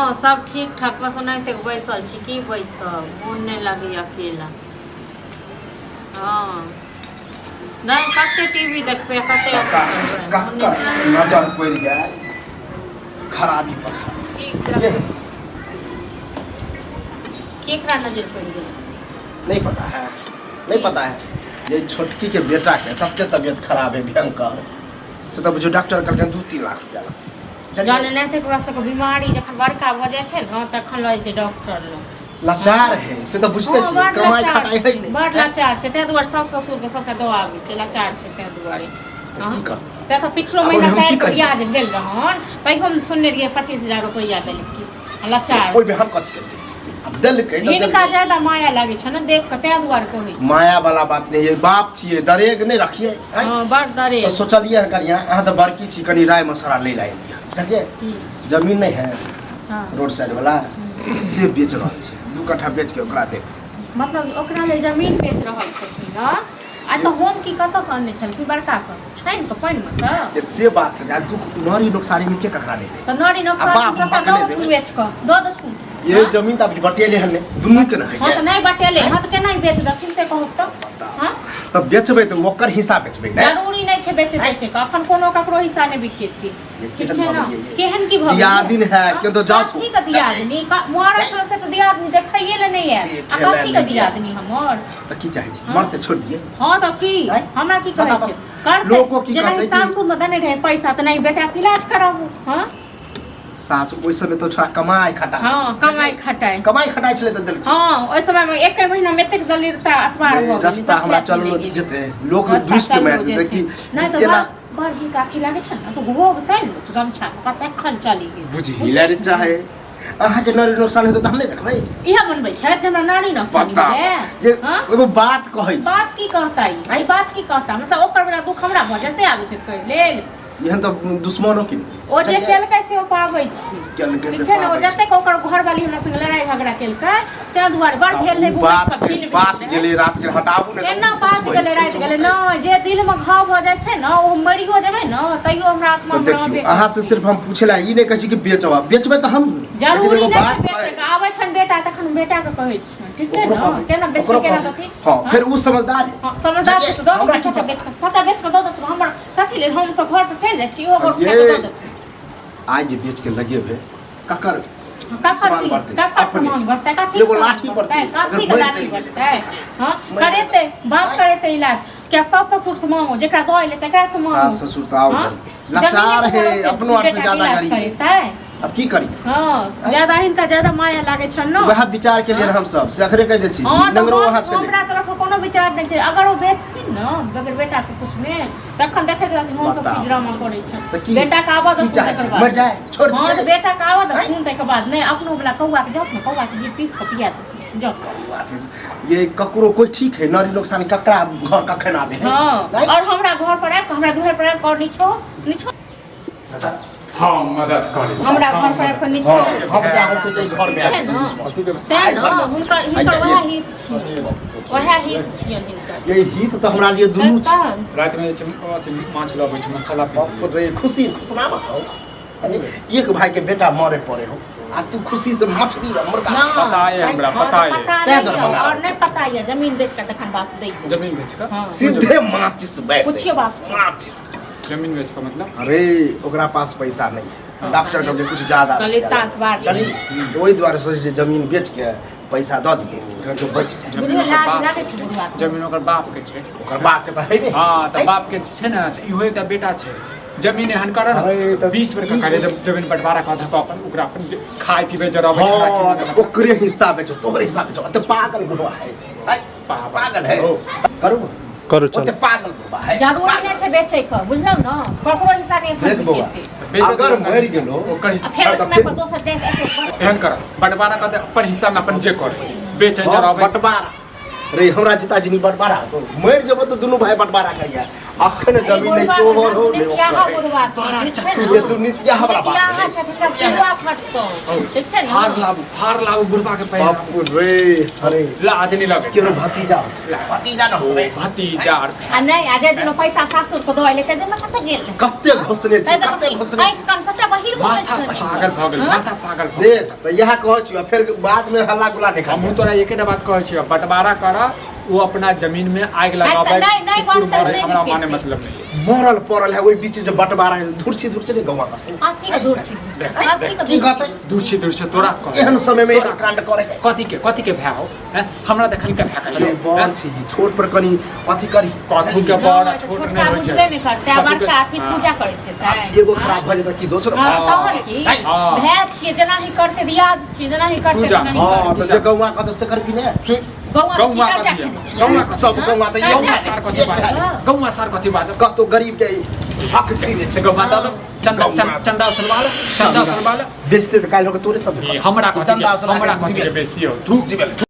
हाँ सब ठीक ठाक बस ओनाहिते बैसल छी की बैसल मोन नहीं लगे अकेला। हाँ नहीं कते टीवी देखबे कते नजर पड़ गया खराबी पर केकरा नजर पड़ गई नहीं पता है ये छोटकी के बेटा के तबके तबियत खराब है भयंकर से तब जो डॉक्टर कहलखिन 2-3 लाख रुपया जाने नहीं थे ओकरा सबके बीमारी जखन बड़का भ जाय छै न तखन लय छै डॉक्टर लग लाचार है से तो बुझते छी कमाई खटाई है नहीं बड़ लाचार छै ते दुआरे सास ससुर के सबके दवा आबै छै लाचार छै ते दुआरे की कर से तो पिछलो महीना साइड ब्याज लेल रहन तै हम सुनने रहिए 25,000 रुपया देलकी लाचार ओइ में हम कथि करबै अब दिल के इनका ज्यादा माया लागे छै न देख के ते दुआरे कहै छै माया वाला बात नहीं है बाप छिए दरेग नहीं रखिए हां बड़ दरेग तो सोचलिए करिया अहाँ तो बड़की छी कनी राय मसाला ले लाए दिया चलिए जमीन नहीं है हां रोड साइड वाला से बेच रहल छै 2 कट्ठा बेच के ओकरा दे मतलब ओकरा ले जमीन बेच रहल छथिन न आ तो होम की कत से आनने छल की बड़का क छैन के पानी में से बात है दुख नारी लोग सारी में के ककरा ले दे तो नारी लोग सारी सब दो बेच क दो दो ये जमीन तो अभी बटेले हने दुनू के नहीं हां तो नहीं बटेले हां तो केना बेच दखिन से कहू तो हां तब बेचबे तो ओकर हिस्सा बेचबे नहीं जरूरी नहीं छै बेचे छै अखन कोनो ककरो हिस्सा नहीं बिकेती ठीक छै ना केहन की भऽ दियादिन है के तो जात की के दियादनी मोरे छल से तो दियादनी देखैये ले नहीं है आ कथि के दियादनी हमर त की चाहे छी मरते छोड़ दिए हां तो की हमरा की कहै छै करते लोगो की कहते सासुर में देने रहे पैसा तो नहीं बेटा के इलाज कराबू हां सासु ओइ समय तो छोरा कमाई खटाई हां कमाई खटाई छले त दिल हां ओइ समय में एक महीना में एतेक दलिरता असबार भ गेल रास्ता हमरा चललो जते लोग दुष्ट में देखि नहीं तो बड़ ही काठी लागे छ न तो घोग तै न गमछा कते खन चली गेल बुझी हिलारे चाहे अहाँ के नारी नुकसान हेतौ त हम नहीं देखबै इहा बनबै छै हमरा नारी नुकसान है जे एगो बात कहै छै बात की कहता ई बात की कहता मतलब ओकर बड़ा दुख हमरा भ जाय से आबै छै कह लेल यहन तो दुश्मनों की ओ जे केलकै से ओ पाबै छी केलकै से छै न ओ जते ओकर घर वाली हमरा संग लड़ाई झगड़ा केलकै ते दुआरे बड़ भेल नै बात गेलै रात के हटाबू ने केना बात गेलै रात गेलै न जे दिल में घाव भ जाय छै न ओ मरियो जेबै न तइयो हमरा आत्मा में रहबे अहाँ से सिर्फ हम पूछला ई नै कहै छी कि बेचबै त हम जरूरी नै बेचै के आबै छन बेटा तखन बेटा के कहै छी ठीक छै न केना बेचबै केना कथि हां फिर उ समझदार समझदार छै तो दो सबटा बेच के दो दो हमर कथि ले हम सब घर चल जाइ छी ओ घर के दो आज जे बेच के लगेबे ककर सामान बढ़ते कथी एगो लाठी पड़ते कथी के लाठी बढ़ते हां करेते बाप करेते इलाज क्या सास ससुर से मांगो जेकरा दो ले तकरा से मांगो सास ससुर त आओ लाचार है अपनो आर से ज्यादा करी अब की करी हां ज्यादा हिनका ज्यादा माया लागे छन न वह विचार के लिए हम सब से अखरे कह दे छी नंगरो वहां छले हमरा तरफ कोनो विचार नै छै अगर ओ बेचथिन न बगर बेटा के कुछ में तखन देखैत रहथिन हम सब की ड्रामा करै छै बेटा के आवाज मर जाए छोड़ हां तो बेटा के आवाज सुन तै के बाद नै अपनो वाला कौआ के जात न कौआ के जी पीस के पिया दे ये ककरो कोई ठीक है नारी नुकसान ककरा घर कखन आवे है हां और हमरा घर पर आके हमरा दुहर पर कर निछो हां मदद करै हमरा घर पर निछो हम चाहै छी घर में आके तै न हुनकर वह हित छियै वह हित छियै हिनकर ये हित तो हमरा लिए दुनू छै रात में जे माछ लाबै छै मसाला पीस रे खुशी खुशनामा हो एक भाई के बेटा मरे पड़े हो आ तू खुशी से मछली मुर्गा पता है हमरा पता है तै दर मंगा और नहीं पता है जमीन बेच के तखन बात दे जमीन बेच के सीधे माचिस बैठ पूछियो बाप से माचिस जमीन बेच के मतलब अरे ओकरा पास पैसा नहीं है डॉक्टर के कुछ ज्यादा ललितास बात चली ओई द्वारा सोचे छै जमीन बेच के पैसा द दिए जो बच जाए बुढ़िया लाज लागे छै बुढ़िया जमीन ओकर बाप के छै ओकर बाप के त हेबे हां त बाप के छै न त इहो एकटा बेटा छै जमीन एहन कर 20 बेर का करे जमीन बंटवारा का था अपन ओकरा अपन खाय पीबे जराबे ओकरे हिस्सा बेचो तोहरे हिस्सा बेचो त पागल बुढ़वा है पागल है करू चल त पागल बुढ़वा है जरूरी नै छै बेचै के बुझलौ न ककरो हिस्सा नै देखबो अगर मरि गेलो ओकर फिर मैं दोसर जे एहन कर बंटवारा का अपन हिस्सा में अपन जे कर बेचे जराबे बंटवारा रे हमरा जीताजी नहीं बंटवारा तो मर जब तो दोनों भाई बंटवारा करिया अखन जमीन नहीं तोहर हो ले तोरा चतु ये तू नित्या हमरा बात ठीक छै न हार लाबू बुढ़वा के पैर बाप रे अरे लाज नहीं लगे केरो भतीजा न हो भतीजा आ नहीं आज दिन पैसा सासुर को दोले त दिन कते गेल कते घोसने छी कन सबटा अहिर बोलै माथा छै पागल भऽ गेल, हाँ? माथा पागल भऽ दे गेल। तो यह कह छियो फिर बाद में हल्ला गुला नहीं हमहूँ कर तोरा एकेटा बात कहै छियै, बंटवारा कर, वो अपना जमीन में आग लगाबै, नहीं, नहीं कुकुर बांटतै, मारै, नहीं हमरा बिकेतै। माने मतलब नहीं है। मरल पड़ल है वही बीच जो बंटवारा है धुरछी धुरछी नहीं गवा करते आथी के दूर छी आथी के की कहते दूर छै तोरा कह। एहन समय में एहन कांड करे कथी के भाय हो, हैं? हमरा देखल के भाय अरे बड़ छी छोट पर कनी अथी करी कथू के बड़ छोट नहीं होइ बुझबे छै। नहीं करते आ बड़का अथी पूजा करै छै ताई एगो खराब भ जेतै कि दोसर तहन की हाँ। भाय छियै जेना ही करते रियाज छियै जेना ही करते पूजा, तेना ही हां करते। तो जे गौवा कत से कर भी ने गौवा कथी कथी है? है? गौवा सब गौवा तो गौवा ये सार कथी बाजत, गौवा सार कथी बाजत, कतो गरीब के हक छीने छै गौवा त चंदा सरवाल बेचते तो काल हो के तोरे सब हमरा कथी चंदा के, हमरा कथी के बेइज्जती हो, थूक